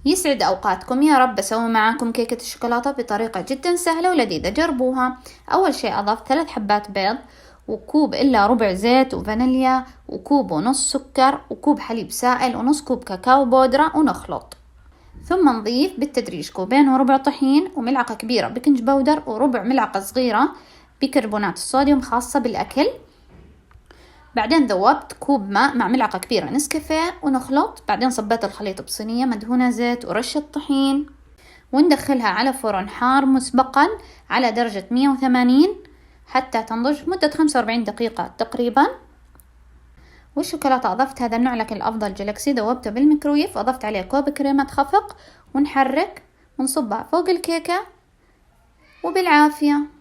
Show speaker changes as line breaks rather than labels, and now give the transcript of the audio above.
يسعد أوقاتكم يا رب. بسوي معاكم كيكة الشوكولاتة بطريقة جدا سهلة ولذيذة، جربوها. أول شيء أضفت 3 حبات بيض، وكوب إلا ربع زيت وفانيليا، وكوب ونص سكر، وكوب حليب سائل، ونص كوب كاكاو بودرة، ونخلط. ثم نضيف بالتدريج كوبين وربع طحين، وملعقة كبيرة بيكنج باودر، وربع ملعقة صغيرة بيكربونات الصوديوم خاصة بالأكل. بعدين ذوبت كوب ماء مع ملعقة كبيرة نسكافيه ونخلط. بعدين صبيت الخليط بصينية مدهونة زيت ورشة طحين، وندخلها على فرن حار مسبقا على درجة 180 حتى تنضج مدة 45 دقيقة تقريبا. والشوكولاتة أضفت هذا النوع لكن الأفضل جلاكسي، ذوبته بالميكرويف، أضفت عليه كوب كريمة خفق، ونحرك ونصبها فوق الكيكة وبالعافية.